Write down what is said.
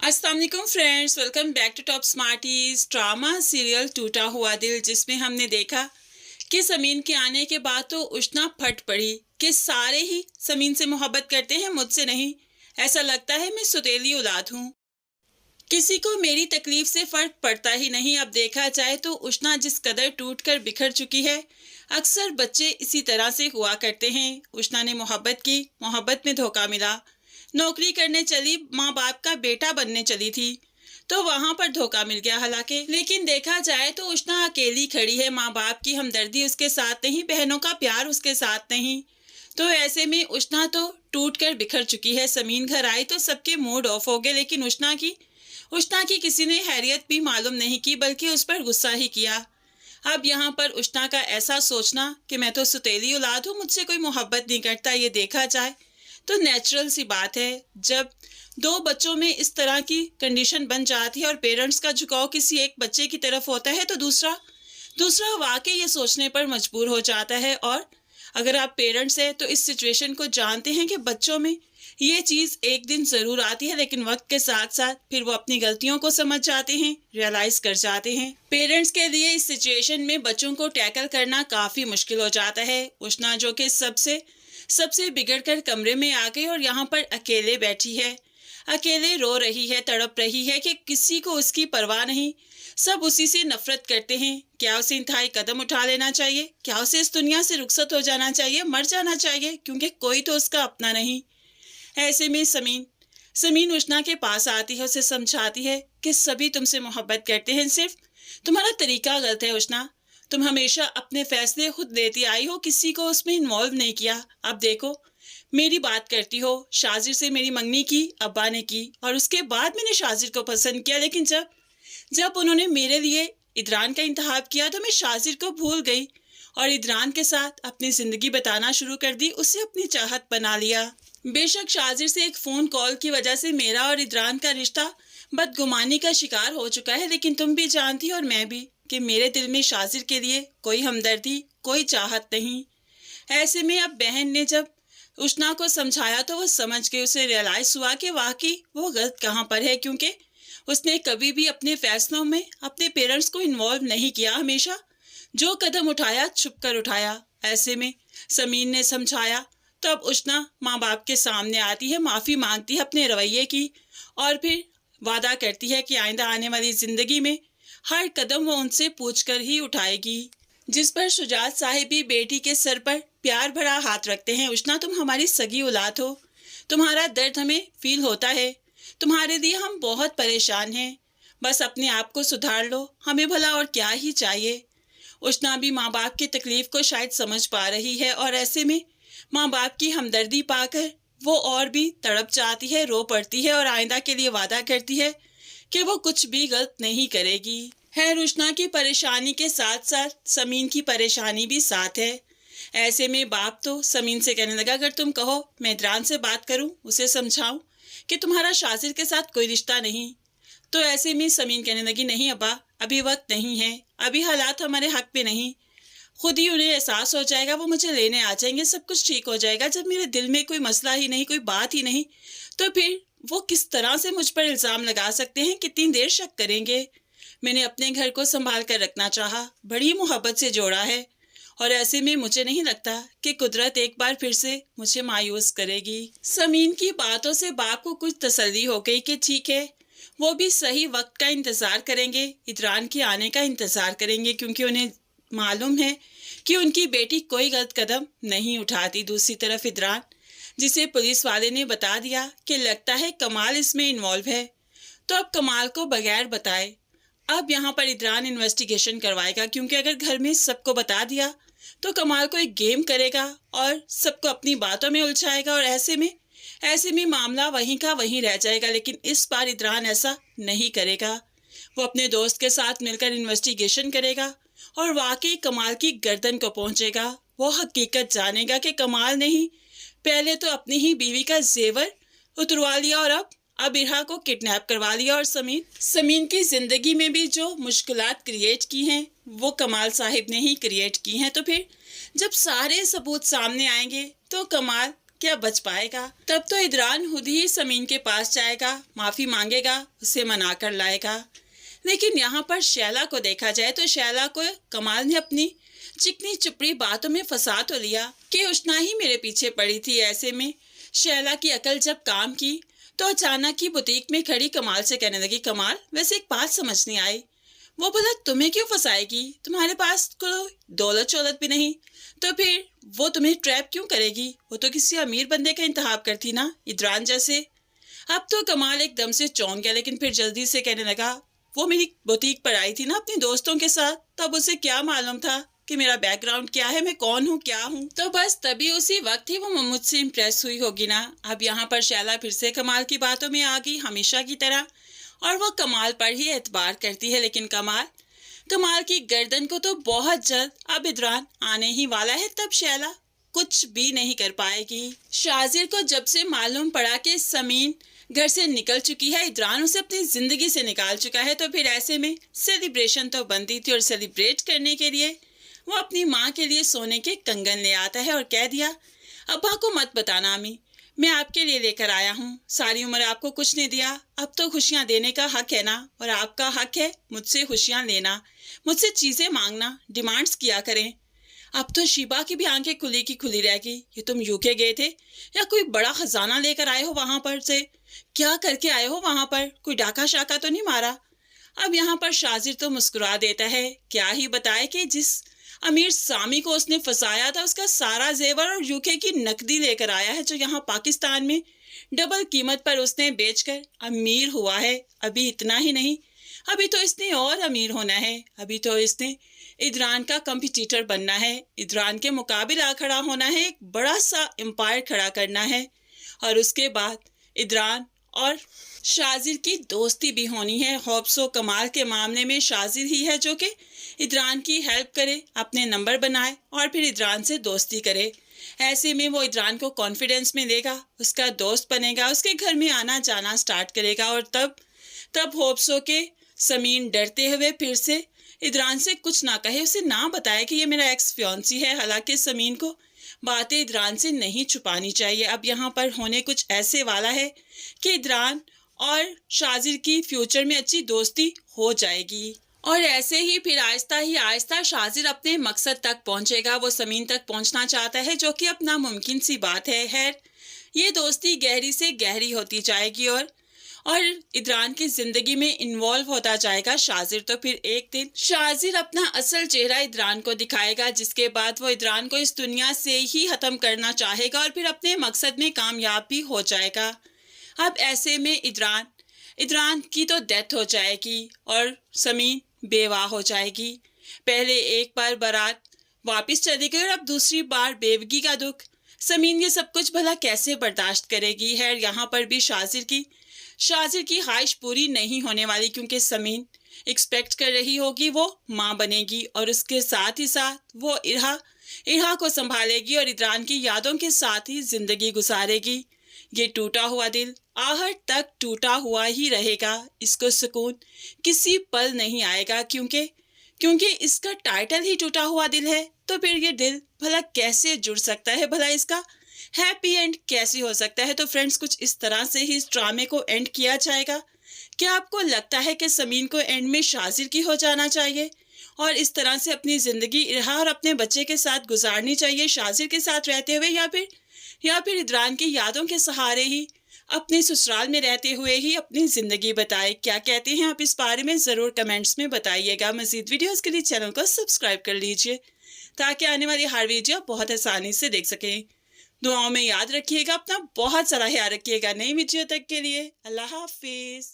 अस्सलाम वालेकुम friends, welcome back to top smarties. Drama serial टूटा हुआ दिल, जिसमें हमने देखा कि समीन के आने के बाद तो उष्णा फट पड़ी कि सारे ही समीन से मोहब्बत करते हैं, मुझसे नहीं। ऐसा लगता है मैं सुतेली औलाद हूँ, किसी को मेरी तकलीफ से फर्क पड़ता ही नहीं। अब देखा जाए तो उष्णा जिस कदर टूट कर बिखर चुकी है, अक्सर बच्चे इसी तरह से हुआ करते हैं। उष्णा ने मोहब्बत की, मोहब्बत में धोखा मिला। नौकरी करने चली, माँ बाप का बेटा बनने चली थी, तो वहां पर धोखा मिल गया हालांकि। लेकिन देखा जाए तो उष्णा अकेली खड़ी है, माँ बाप की हमदर्दी उसके साथ नहीं, बहनों का प्यार उसके साथ नहीं। तो ऐसे में उष्णा तो टूट कर बिखर चुकी है। समीन घर आई तो सबके मूड ऑफ हो गए, लेकिन उष्णा की किसी ने हैरियत भी मालूम नहीं की, बल्कि उस पर गुस्सा ही किया। अब यहाँ पर उष्णा का ऐसा सोचना कि मैं तो सुतेली औलाद हूँ, मुझसे कोई मोहब्बत नहीं करता, ये देखा जाए तो नेचुरल सी बात है। जब दो बच्चों में इस तरह की कंडीशन बन जाती है और पेरेंट्स का झुकाव किसी एक बच्चे की तरफ होता है, तो दूसरा दूसरा वाकई ये सोचने पर मजबूर हो जाता है। और अगर आप पेरेंट्स हैं तो इस सिचुएशन को जानते हैं कि बच्चों में ये चीज़ एक दिन ज़रूर आती है, लेकिन वक्त के साथ साथ फिर वो अपनी गलतियों को समझ जाते हैं, रियलाइज़ कर जाते हैं। पेरेंट्स के लिए इस सिचुएशन में बच्चों को टैकल करना काफ़ी मुश्किल हो जाता है। उष्णा जो कि सबसे सबसे बिगड़ कर कमरे में आ गई और यहाँ पर अकेले बैठी है, अकेले रो रही है, तड़प रही है कि किसी को उसकी परवाह नहीं, सब उसी से नफरत करते हैं। क्या उसे इंतहाई कदम उठा लेना चाहिए? क्या उसे इस दुनिया से रुखसत हो जाना चाहिए, मर जाना चाहिए, क्योंकि कोई तो उसका अपना नहीं। ऐसे में समीन उष्णा के पास आती है, उसे समझाती है कि सभी तुमसे मोहब्बत करते हैं, सिर्फ तुम्हारा तरीका गलत है। उष्णा, तुम हमेशा अपने फैसले खुद लेती आई हो, किसी को उसमें इन्वॉल्व नहीं किया। अब देखो, मेरी बात करती हो, शाजिर से मेरी मंगनी की अब्बा ने की, और उसके बाद मैंने शाजिर को पसंद किया, लेकिन जब जब उन्होंने मेरे लिए इदरान का इंतखाब किया तो मैं शाजिर को भूल गई और इदरान के साथ अपनी जिंदगी बताना शुरू कर दी, उसे अपनी चाहत बना लिया। बेशक शाजिर से एक फोन कॉल की वजह से मेरा और इदरान का रिश्ता बदगुमानी का शिकार हो चुका है, लेकिन तुम भी जानती और मैं भी कि मेरे दिल में शाजिर के लिए कोई हमदर्दी, कोई चाहत नहीं। ऐसे में अब बहन ने जब उष्णा को समझाया तो वो समझ गई, उसे रियलाइज हुआ कि वाकई वो गलत कहाँ पर है, क्योंकि उसने कभी भी अपने फैसलों में अपने पेरेंट्स को इन्वॉल्व नहीं किया। हमेशा जो कदम उठाया छुप कर उठाया। ऐसे में समीन ने समझाया तो अब उष्णा माँ बाप के सामने आती है, माफ़ी मांगती है अपने रवैये की, और फिर वादा करती है कि आइंदा आने वाली ज़िंदगी में हर कदम वो उनसे पूछकर ही उठाएगी। जिस पर शुजात साहिब भी बेटी के सर पर प्यार भरा हाथ रखते हैं। उष्णा, तुम हमारी सगी औलाद हो, तुम्हारा दर्द हमें फील होता है, तुम्हारे लिए हम बहुत परेशान हैं, बस अपने आप को सुधार लो, हमें भला और क्या ही चाहिए। उष्णा भी माँ बाप की तकलीफ को शायद समझ पा रही है, और ऐसे में माँ बाप की हमदर्दी पाकर वो और भी तड़प जाती है, रो पड़ती है और आइंदा के लिए वादा करती है कि वो कुछ भी गलत नहीं करेगी। है, उष्णा की परेशानी के साथ साथ समीन की परेशानी भी साथ है। ऐसे में बाप तो समीन से कहने लगा, अगर तुम कहो मैं इदरान से बात करूं, उसे समझाऊं कि तुम्हारा शाजिर के साथ कोई रिश्ता नहीं। तो ऐसे में समीन कहने लगी, नहीं अब्बा, अभी वक्त नहीं है, अभी हालात हमारे हक पे नहीं, खुद ही उन्हें एहसास हो जाएगा, वो मुझे लेने आ जाएंगे, सब कुछ ठीक हो जाएगा। जब मेरे दिल में कोई मसला ही नहीं, कोई बात ही नहीं, तो फिर वो किस तरह से मुझ पर इल्ज़ाम लगा सकते हैं, कितनी देर शक करेंगे। मैंने अपने घर को संभाल कर रखना चाहा, बड़ी मोहब्बत से जोड़ा है, और ऐसे में मुझे नहीं लगता कि कुदरत एक बार फिर से मुझे मायूस करेगी। समीन की बातों से बाप को कुछ तसल्ली हो गई कि ठीक है, वो भी सही वक्त का इंतज़ार करेंगे, इदरान के आने का इंतज़ार करेंगे, क्योंकि उन्हें मालूम है कि उनकी बेटी कोई गलत कदम नहीं उठाती। दूसरी तरफ इदरान, जिसे पुलिस वाले ने बता दिया कि लगता है कमाल इसमें इन्वॉल्व है, तो अब कमाल को बगैर बताए अब यहाँ पर इदरान इन्वेस्टिगेशन करवाएगा, क्योंकि अगर घर में सबको बता दिया तो कमाल को एक गेम करेगा और सबको अपनी बातों में उलझाएगा, और ऐसे में मामला वहीं का वहीं रह जाएगा। लेकिन इस बार इदरान ऐसा नहीं करेगा, वो अपने दोस्त के साथ मिलकर इन्वेस्टिगेशन करेगा और वाकई कमाल की गर्दन को पहुंचेगा। वो हकीकत जानेगा कि कमाल ने ही पहले तो अपनी ही बीवी का जेवर उतरवा लिया और अब इरहा को किडनैप करवा लिया, और समीन की जिंदगी में भी जो मुश्किलात क्रिएट की हैं वो कमाल साहिब ने ही क्रिएट की हैं। तो फिर जब सारे सबूत सामने आएंगे तो कमाल क्या बच पाएगा। तब तो इदरान खुद ही समीन के पास जाएगा, माफी मांगेगा, उसे मना कर लाएगा। लेकिन यहाँ पर शैला को देखा जाए तो शैला को कमाल ने अपनी चिकनी चुपड़ी बातों में फंसा तो लिया कि उष्णा ही मेरे पीछे पड़ी थी। ऐसे में शैला की अकल जब काम की तो अचानक ही बुटीक में खड़ी कमाल से कहने लगी, कमाल वैसे एक बात समझ नहीं आई, वो भला तुम्हें क्यों फंसाएगी? तुम्हारे पास कोई दौलत शौलत भी नहीं, तो फिर वो तुम्हें ट्रैप क्यों करेगी? वो तो किसी अमीर बंदे का इंतखाब करती ना, इदरान जैसे। अब तो कमाल एकदम से चौंक गया, लेकिन फिर जल्दी से कहने लगा, वो मेरी बुटीक पर आई थी ना अपने दोस्तों के साथ, तब उसे क्या मालूम था कि मेरा बैकग्राउंड क्या है, मैं कौन हूँ, क्या हूँ। तो बस तभी उसी वक्त ही वो मुझसे इम्प्रेस हुई होगी ना। अब यहाँ पर शैला फिर से कमाल की बातों में आ गई हमेशा की तरह, और वो कमाल पर ही एतबार करती है। लेकिन कमाल की गर्दन को तो बहुत जल्द अब इदरान आने ही वाला है, तब शैला कुछ भी नहीं कर पाएगी। शाजिर को जब से मालूम पड़ा कि समीन घर से निकल चुकी है, इदरान उसे अपनी जिंदगी से निकाल चुका है, तो फिर ऐसे में सेलिब्रेशन तो बनती थी। और सेलिब्रेट करने के लिए वो अपनी माँ के लिए सोने के कंगन ले आता है और कह दिया, अब्बा को मत बताना अम्मी, मैं आपके लिए लेकर आया हूँ। सारी उम्र आपको कुछ नहीं दिया, अब तो खुशियाँ देने का हक है ना, और आपका हक है मुझसे खुशियाँ लेना, मुझसे चीज़ें मांगना, डिमांड्स किया करें। अब तो शिबा की भी आंखें खुली की खुली रह गई। ये तुम यूके गए थे या कोई बड़ा खजाना लेकर आए हो? वहां पर से क्या करके आए हो? वहां पर कोई डाका शाका तो नहीं मारा? अब यहाँ पर शाजिर तो मुस्कुरा देता है, क्या ही बताए कि जिस अमीर सामी को उसने फंसाया था उसका सारा जेवर और यूके की नकदी लेकर आया है, जो यहाँ पाकिस्तान में डबल कीमत पर उसने बेचकर अमीर हुआ है। अभी इतना ही नहीं, अभी तो इसने और अमीर होना है। अभी तो इसने इदरान का कंपटीटर बनना है, इदरान के मुकाबला खड़ा होना है, एक बड़ा सा एम्पायर खड़ा करना है। और उसके बाद इदरान और शाजिर की दोस्ती भी होनी है। होप्सो कमाल के मामले में शाजिर ही है जो कि इदरान की हेल्प करे, अपने नंबर बनाए और फिर इदरान से दोस्ती करे। ऐसे में वो इदरान को कॉन्फिडेंस में लेगा, उसका दोस्त बनेगा, उसके घर में आना जाना स्टार्ट करेगा। और तब होप्सो के समीन डरते हुए फिर से इदरान से कुछ ना कहे, उसे ना बताए कि ये मेरा एक्स फियांसी है। हालांकि समीन को बातें इदरान से नहीं छुपानी चाहिए। अब यहाँ पर होने कुछ ऐसे वाला है कि इदरान और शाजिर की फ्यूचर में अच्छी दोस्ती हो जाएगी, और ऐसे ही फिर आहिस्ता शाजिर अपने मकसद तक पहुंचेगा। वो समीन तक पहुंचना चाहता है, जो कि अपना मुमकिन सी बात है। खैर, ये दोस्ती गहरी से गहरी होती जाएगी और इदरान की जिंदगी में इन्वॉल्व होता जाएगा शाजिर। तो फिर एक दिन शाजिर अपना असल चेहरा इदरान को दिखाएगा, जिसके बाद वो इदरान को इस दुनिया से ही खत्म करना चाहेगा और फिर अपने मकसद में कामयाब भी हो जाएगा। अब ऐसे में इदरान की तो डेथ हो जाएगी और समीन बेवाह हो जाएगी। पहले एक बार बारात वापस चली गई और अब दूसरी बार बेवगी का दुख। समीन ये सब कुछ भला कैसे बर्दाश्त करेगी? है यहाँ पर भी शाजिर की ख्वाहिश पूरी नहीं होने वाली, क्योंकि समीन एक्सपेक्ट कर रही होगी वो माँ बनेगी और उसके साथ ही साथ वो इरहा को संभालेगी और इदरान की यादों के साथ ही जिंदगी गुजारेगी। ये टूटा हुआ दिल आहट तक टूटा हुआ ही रहेगा, इसको सुकून किसी पल नहीं आएगा, क्योंकि इसका टाइटल ही टूटा हुआ दिल है। तो फिर ये दिल भला कैसे जुड़ सकता है, भला इसका हैप्पी एंड कैसे हो सकता है? तो फ्रेंड्स, कुछ इस तरह से ही इस ड्रामे को एंड किया जाएगा। क्या आपको लगता है कि समीन को एंड में शाजिर की हो जाना चाहिए और इस तरह से अपनी जिंदगी इरहा और अपने बच्चे के साथ गुजारनी चाहिए शाजिर के साथ रहते हुए, या फिर इदरान की यादों के सहारे ही अपने ससुराल में रहते हुए ही अपनी जिंदगी बताए? क्या कहते हैं आप इस बारे में जरूर कमेंट्स में बताइएगा। मज़ीद वीडियोस के लिए चैनल को सब्सक्राइब कर लीजिए ताकि आने वाली हर वीडियो बहुत आसानी से देख सकें। दुआओं में याद रखिएगा, अपना बहुत सारा ख्याल रखिएगा। नई वीडियो तक के लिए अल्लाह हाफिज।